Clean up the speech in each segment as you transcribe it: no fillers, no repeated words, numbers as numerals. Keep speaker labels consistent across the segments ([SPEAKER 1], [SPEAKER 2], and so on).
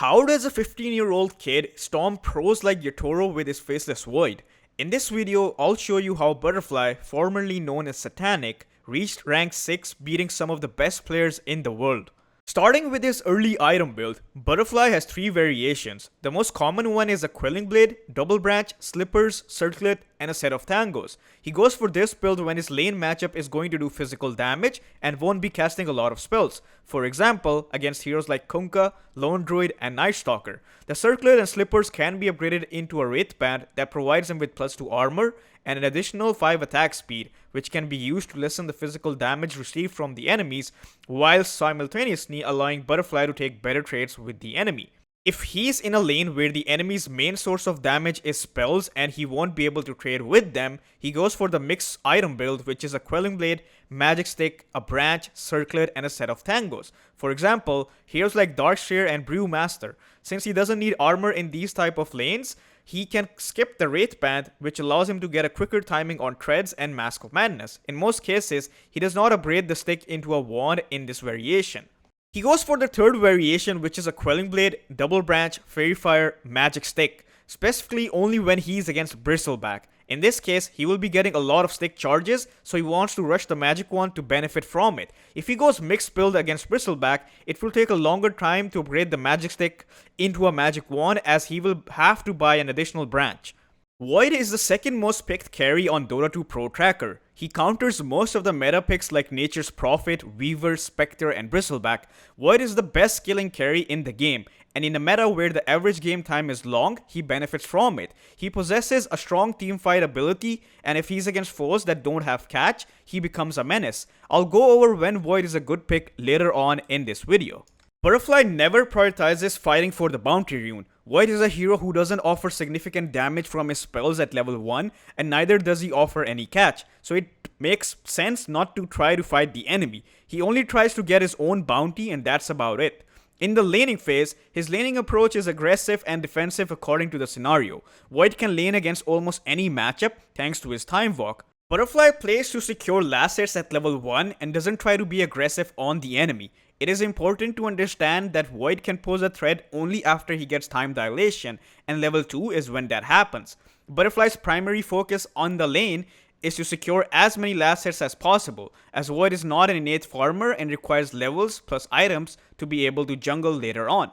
[SPEAKER 1] How does a 15-year-old kid storm pros like Yatoro with his Faceless Void? In this video, I'll show you how Butterfly, formerly known as Satanic, reached rank 6, beating some of the best players in the world. Starting with his early item build, Butterfly has 3 variations. The most common one is a Quelling Blade, Double Branch, Slippers, Circlet, and a set of Tangos. He goes for this build when his lane matchup is going to do physical damage and won't be casting a lot of spells. For example, against heroes like Kunkka, Lone Druid, and Night Stalker. The Circlet and Slippers can be upgraded into a Wraith Band that provides him with +2 armor and an additional 5 attack speed, which can be used to lessen the physical damage received from the enemies, while simultaneously allowing Butterfly to take better trades with the enemy. If he's in a lane where the enemy's main source of damage is spells and he won't be able to trade with them, he goes for the mixed item build, which is a Quelling Blade, Magic Stick, a Branch, Circlet, and a set of Tangos. For example, heroes like Darkshare and Brewmaster. Since he doesn't need armor in these type of lanes, he can skip the Wraith Band, which allows him to get a quicker timing on Treads and Mask of Madness. In most cases, he does not upgrade the stick into a wand in this variation. He goes for the third variation, which is a Quelling Blade, Double Branch, Fairy Fire, Magic Stick, specifically only when he's against Bristleback. In this case, he will be getting a lot of stick charges, so he wants to rush the magic wand to benefit from it. If he goes mixed build against Bristleback, it will take a longer time to upgrade the magic stick into a magic wand, as he will have to buy an additional branch. Void is the second most picked carry on Dota 2 Pro Tracker. He counters most of the meta picks like Nature's Prophet, Weaver, Spectre, and Bristleback. Void is the best skilling carry in the game, and in a meta where the average game time is long, he benefits from it. He possesses a strong teamfight ability, and if he's against foes that don't have catch, he becomes a menace. I'll go over when Void is a good pick later on in this video. Butterfly never prioritizes fighting for the bounty rune. Void is a hero who doesn't offer significant damage from his spells at level 1, and neither does he offer any catch, so it makes sense not to try to fight the enemy. He only tries to get his own bounty, and that's about it. In the laning phase, his laning approach is aggressive and defensive according to the scenario. Void can lane against almost any matchup thanks to his Time Walk. Butterfly plays to secure last hits at level 1 and doesn't try to be aggressive on the enemy. It is important to understand that Void can pose a threat only after he gets Time Dilation, and level 2 is when that happens. Butterfly's primary focus on the lane is to secure as many last hits as possible, as Void is not an innate farmer and requires levels plus items to be able to jungle later on.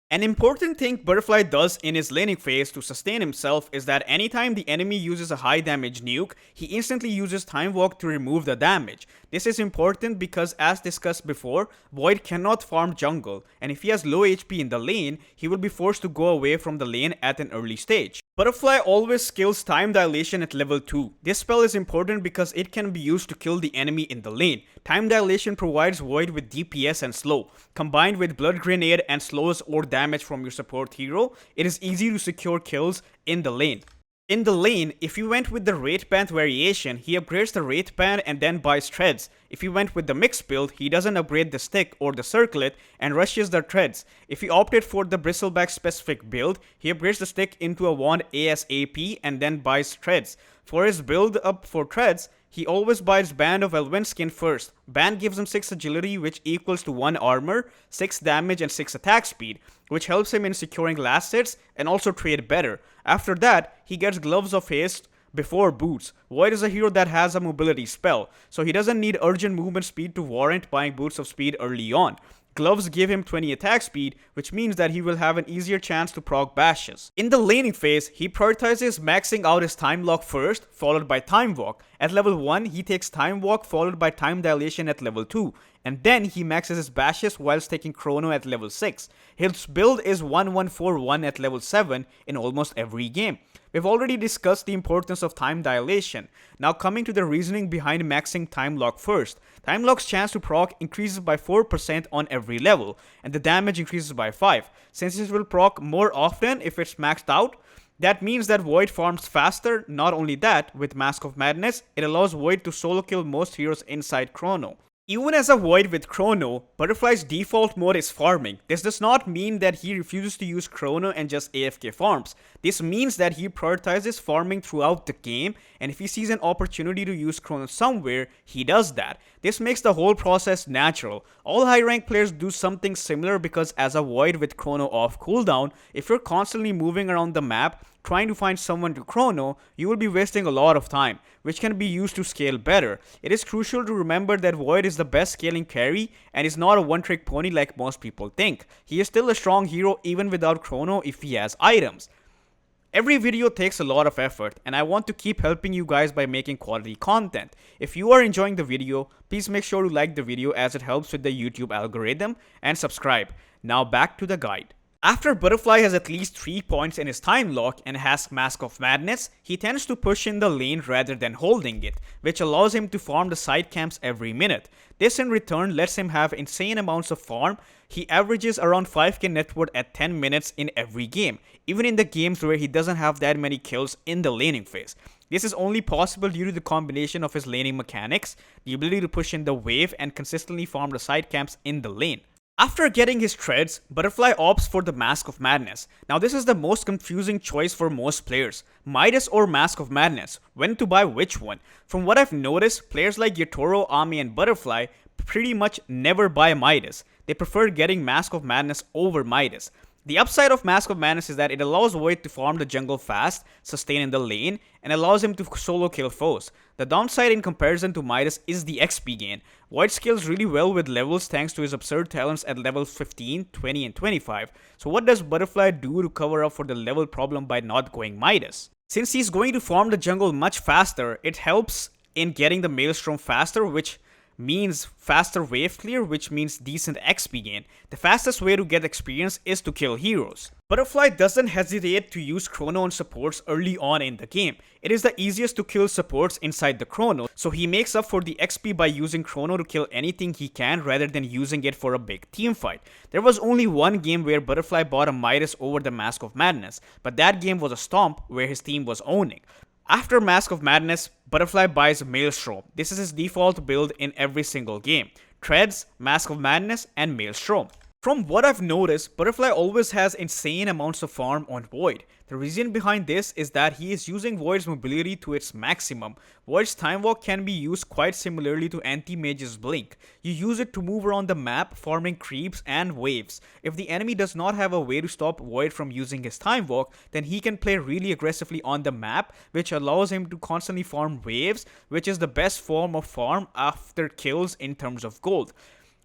[SPEAKER 1] An important thing Butterfly does in his laning phase to sustain himself is that anytime the enemy uses a high damage nuke, he instantly uses Time Walk to remove the damage. This is important because, as discussed before, Void cannot farm jungle, and if he has low HP in the lane, he will be forced to go away from the lane at an early stage. Butterfly always skills Time Dilation at level 2. This spell is important because it can be used to kill the enemy in the lane. Time Dilation provides Void with DPS and slow. Combined with Blood Grenade and slows or damage from your support hero, it is easy to secure kills in the lane. In the lane, if you went with the Wraith Band variation, he upgrades the Wraith Band and then buys Treads. If you went with the mixed build, he doesn't upgrade the stick or the circlet and rushes the Treads. If he opted for the Bristleback specific build, he upgrades the stick into a wand ASAP and then buys Treads. For his build up for Treads, he always buys Band of Elven Skin first. Band gives him 6 agility, which equals to 1 armor, 6 damage, and 6 attack speed, which helps him in securing last hits and also trade better. After that, he gets Gloves of Haste before Boots. Void is a hero that has a mobility spell, so he doesn't need urgent movement speed to warrant buying Boots of Speed early on. Gloves give him 20 attack speed, which means that he will have an easier chance to proc bashes. In the laning phase, he prioritizes maxing out his Time Lock first, followed by Time Walk. At level 1, he takes Time Walk followed by Time Dilation at level 2, and then he maxes his bashes whilst taking Chrono at level 6. His build is 1141 at level 7 in almost every game. We've already discussed the importance of Time Dilation. Now coming to the reasoning behind maxing Time Lock first. Time Lock's chance to proc increases by 4% on every level, and the damage increases by 5. Since it will proc more often if it's maxed out, that means that Void farms faster. Not only that, with Mask of Madness, it allows Void to solo kill most heroes inside Chrono. Even as a Void with Chrono, Butterfly's default mode is farming. This does not mean that he refuses to use Chrono and just AFK farms. This means that he prioritizes farming throughout the game, and if he sees an opportunity to use Chrono somewhere, he does that. This makes the whole process natural. All high rank players do something similar because as a Void with Chrono off cooldown, if you're constantly moving around the map, trying to find someone to Chrono, you will be wasting a lot of time, which can be used to scale better. It is crucial to remember that Void is the best scaling carry and is not a one-trick pony like most people think. He is still a strong hero even without Chrono if he has items. Every video takes a lot of effort, and I want to keep helping you guys by making quality content. If you are enjoying the video, please make sure to like the video as it helps with the YouTube algorithm, and subscribe. Now back to the guide. After Butterfly has at least 3 points in his time lock and has Mask of Madness, he tends to push in the lane rather than holding it, which allows him to farm the side camps every minute. This in return lets him have insane amounts of farm. He averages around 5k net worth at 10 minutes in every game, even in the games where he doesn't have that many kills in the laning phase. This is only possible due to the combination of his laning mechanics, the ability to push in the wave and consistently farm the side camps in the lane. After getting his treads, Butterfly opts for the Mask of Madness. Now this is the most confusing choice for most players. Midas or Mask of Madness? When to buy which one? From what I've noticed, players like Yatoro, Ami and Butterfly pretty much never buy Midas. They prefer getting Mask of Madness over Midas. The upside of Mask of Madness is that it allows Void to farm the jungle fast, sustain in the lane, and allows him to solo kill foes. The downside in comparison to Midas is the XP gain. Void scales really well with levels thanks to his absurd talents at levels 15, 20, and 25. So what does Butterfly do to cover up for the level problem by not going Midas? Since he's going to farm the jungle much faster, it helps in getting the Maelstrom faster, which means faster wave clear, which means decent XP gain. The fastest way to get experience is to kill heroes. Butterfly doesn't hesitate to use Chrono on supports early on in the game. It is the easiest to kill supports inside the Chrono, so he makes up for the XP by using Chrono to kill anything he can rather than using it for a big team fight. There was only one game where Butterfly bought a Midas over the Mask of Madness, but that game was a stomp where his team was owning. After Mask of Madness, Butterfly buys Maelstrom. This is his default build in every single game. Treads, Mask of Madness, and Maelstrom. From what I've noticed, Butterfly always has insane amounts of farm on Void. The reason behind this is that he is using Void's mobility to its maximum. Void's Time Walk can be used quite similarly to Anti-Mage's Blink. You use it to move around the map, farming creeps and waves. If the enemy does not have a way to stop Void from using his Time Walk, then he can play really aggressively on the map, which allows him to constantly farm waves, which is the best form of farm after kills in terms of gold.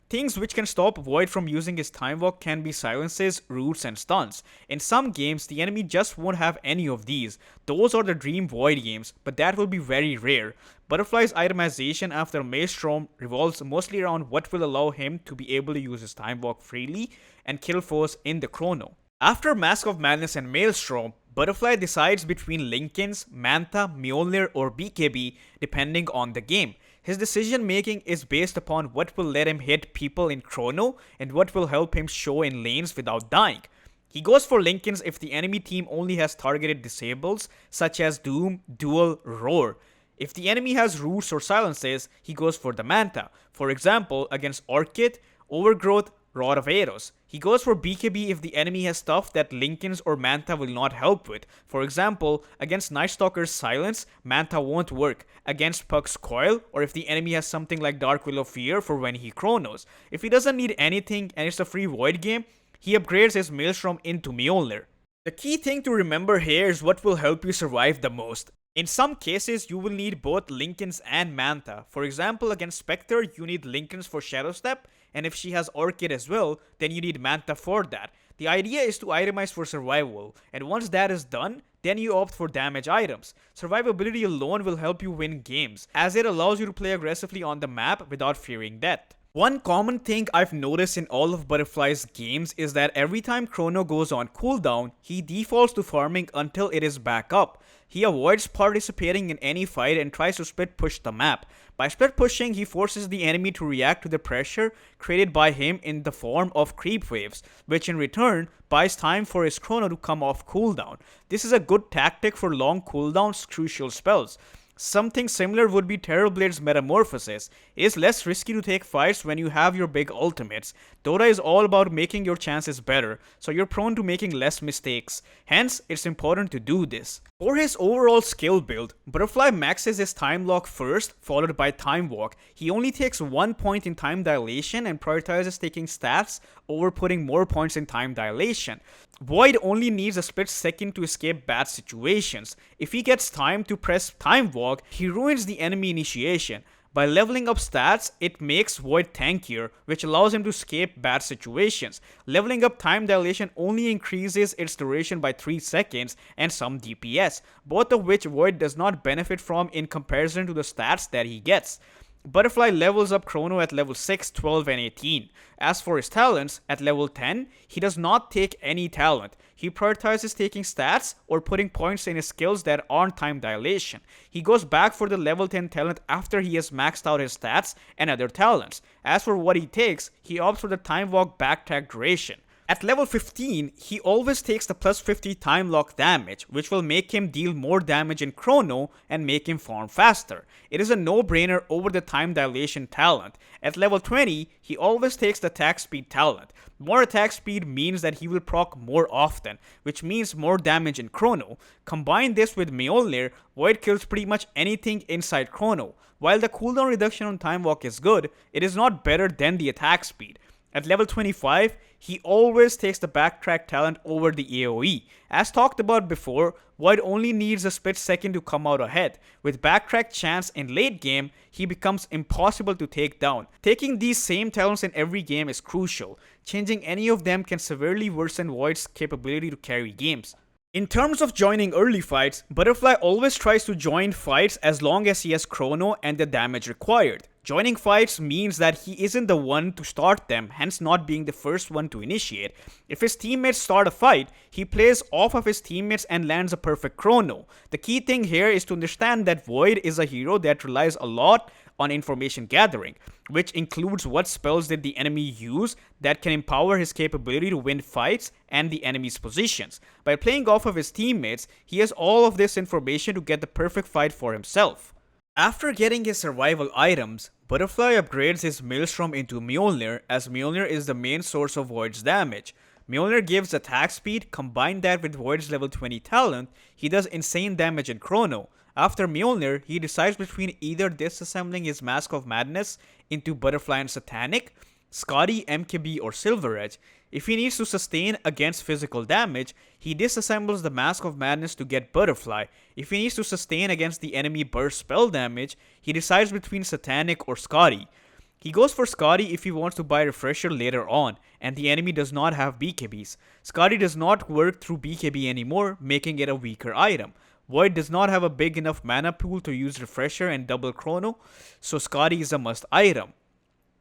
[SPEAKER 1] Things which can stop Void from using his Time Walk can be silences, roots, and stuns. In some games, the enemy just won't have any of these. Those are the dream Void games, but that will be very rare. Butterfly's itemization after Maelstrom revolves mostly around what will allow him to be able to use his Time Walk freely and kill foes in the Chrono. After Mask of Madness and Maelstrom, Butterfly decides between Linken's, Mantha, Mjolnir, or BKB depending on the game. His decision making is based upon what will let him hit people in Chrono and what will help him show in lanes without dying. He goes for Linken's if the enemy team only has targeted disables such as Doom, Duel, Roar. If the enemy has roots or silences, he goes for the Mantha. For example, against Orchid, Overgrowth, Rod of Eros. He goes for BKB if the enemy has stuff that Linken's or Mantha will not help with. For example, against Nightstalker's Silence, Mantha won't work. Against Puck's Coil, or if the enemy has something like Dark Will of Fear for when he Chronos. If he doesn't need anything and it's a free Void game, he upgrades his Maelstrom into Mjolnir. The key thing to remember here is what will help you survive the most. In some cases, you will need both Linken's and Mantha. For example, against Spectre, you need Linken's for Shadow Step, and if she has Orchid as well, then you need Mantha for that. The idea is to itemize for survival, and once that is done, then you opt for damage items. Survivability alone will help you win games, as it allows you to play aggressively on the map without fearing death. One common thing I've noticed in all of Butterfly's games is that every time Chrono goes on cooldown, he defaults to farming until it is back up. He avoids participating in any fight and tries to split push the map. By split pushing, he forces the enemy to react to the pressure created by him in the form of creep waves, which in return buys time for his Chrono to come off cooldown. This is a good tactic for long cooldowns crucial spells. Something similar would be Terrorblade's Metamorphosis. It is less risky to take fights when you have your big ultimates. Dota is all about making your chances better, so you're prone to making less mistakes. Hence, it's important to do this. For his overall skill build, Butterfly maxes his time lock first, followed by time walk. He only takes 1 point in time dilation and prioritizes taking stats over putting more points in time dilation. Void only needs a split second to escape bad situations. If he gets time to press time walk, he ruins the enemy initiation. By leveling up stats, it makes Void tankier, which allows him to escape bad situations. Leveling up time dilation only increases its duration by 3 seconds and some DPS, both of which Void does not benefit from in comparison to the stats that he gets. Butterfly levels up Chrono at level 6, 12, and 18. As for his talents, at level 10, he does not take any talent. He prioritizes taking stats or putting points in his skills that aren't time dilation. He goes back for the level 10 talent after he has maxed out his stats and other talents. As for what he takes, he opts for the time walk backtrack duration. At level 15, he always takes the plus 50 time lock damage, which will make him deal more damage in Chrono and make him farm faster. It is a no-brainer over the time dilation talent. At level 20, he always takes the attack speed talent. More attack speed means that he will proc more often, which means more damage in Chrono. Combine this with Mjolnir, Void kills pretty much anything inside Chrono. While the cooldown reduction on time walk is good, it is not better than the attack speed. At level 25, he always takes the backtrack talent over the AoE. As talked about before, Void only needs a split second to come out ahead. With backtrack chance in late game, he becomes impossible to take down. Taking these same talents in every game is crucial. Changing any of them can severely worsen Void's capability to carry games. In terms of joining early fights, Butterfly always tries to join fights as long as he has Chrono and the damage required. Joining fights means that he isn't the one to start them, hence not being the first one to initiate. If his teammates start a fight, he plays off of his teammates and lands a perfect Chrono. The key thing here is to understand that Void is a hero that relies a lot on information gathering, which includes what spells did the enemy use that can empower his capability to win fights and the enemy's positions. By playing off of his teammates, he has all of this information to get the perfect fight for himself. After getting his survival items, Butterfly upgrades his Maelstrom into Mjolnir, as Mjolnir is the main source of Void's damage. Mjolnir gives attack speed, combine that with Void's level 20 talent, he does insane damage in Chrono. After Mjolnir, he decides between either disassembling his Mask of Madness into Butterfly and Satanic, Scotty, MKB, or Silver Edge. If he needs to sustain against physical damage, he disassembles the Mask of Madness to get Butterfly. If he needs to sustain against the enemy burst spell damage, he decides between Satanic or Scotty. He goes for Scotty if he wants to buy Refresher later on, and the enemy does not have BKBs. Scotty does not work through BKB anymore, making it a weaker item. Void does not have a big enough mana pool to use Refresher and double Chrono, so Scotty is a must item.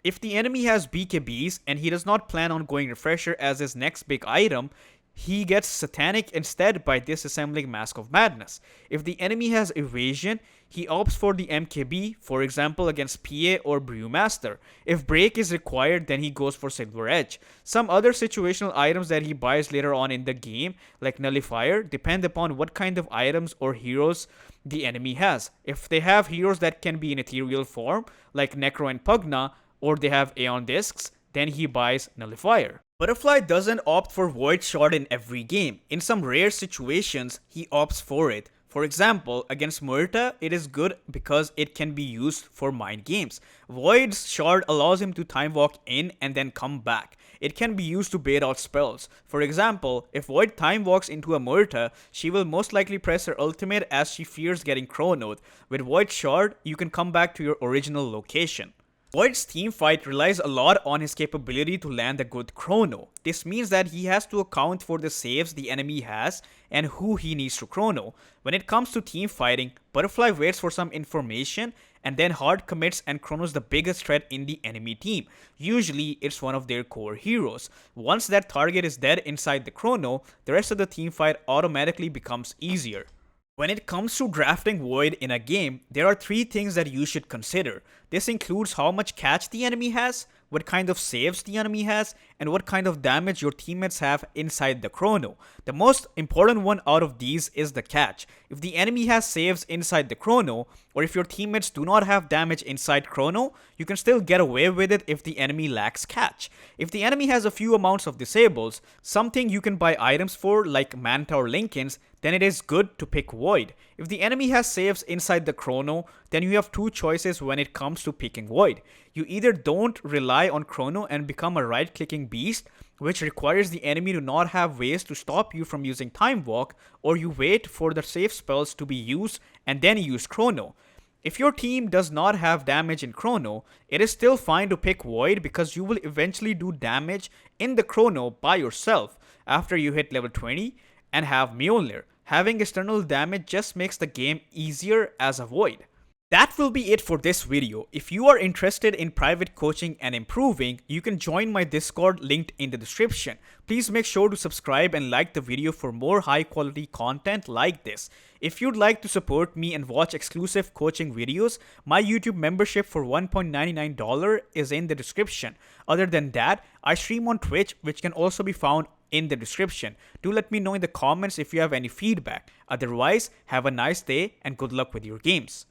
[SPEAKER 1] If the enemy has BKBs and he does not plan on going Refresher as his next big item, he gets Satanic instead by disassembling Mask of Madness. If the enemy has Evasion, he opts for the MKB, for example against PA or Brewmaster. If Break is required, then he goes for Silver Edge. Some other situational items that he buys later on in the game, like Nullifier, depend upon what kind of items or heroes the enemy has. If they have heroes that can be in ethereal form, like Necro and Pugna, or they have Aeon Discs, then he buys Nullifier. Butterfly doesn't opt for Void Shard in every game. In some rare situations, he opts for it. For example, against Murta, it is good because it can be used for mind games. Void's Shard allows him to time walk in and then come back. It can be used to bait out spells. For example, if Void time walks into a Murta, she will most likely press her ultimate as she fears getting chronoed. With Void Shard, you can come back to your original location. Void's teamfight relies a lot on his capability to land a good chrono. This means that he has to account for the saves the enemy has and who he needs to chrono. When it comes to teamfighting, Butterfly waits for some information and then hard commits and chronos the biggest threat in the enemy team. Usually, it's one of their core heroes. Once that target is dead inside the chrono, the rest of the teamfight automatically becomes easier. When it comes to drafting Void in a game, there are 3 things that you should consider. This includes how much catch the enemy has, what kind of saves the enemy has, and what kind of damage your teammates have inside the chrono. The most important one out of these is the catch. If the enemy has saves inside the chrono, or if your teammates do not have damage inside chrono, you can still get away with it if the enemy lacks catch. If the enemy has a few amounts of disables, something you can buy items for like Manta or Lincolns, then it is good to pick Void. If the enemy has saves inside the chrono, then you have two choices when it comes to picking Void. You either don't rely on chrono and become a right-clicking beast, which requires the enemy to not have ways to stop you from using Time Walk, or you wait for the save spells to be used and then use chrono. If your team does not have damage in chrono, it is still fine to pick Void because you will eventually do damage in the chrono by yourself after you hit level 20 and have Mjolnir. Having external damage just makes the game easier as a Void. That will be it for this video. If you are interested in private coaching and improving, you can join my Discord linked in the description. Please make sure to subscribe and like the video for more high quality content like this. If you'd like to support me and watch exclusive coaching videos, my YouTube membership for $1.99 is in the description. Other than that, I stream on Twitch, which can also be found in the description. Do let me know in the comments if you have any feedback. Otherwise, have a nice day and good luck with your games.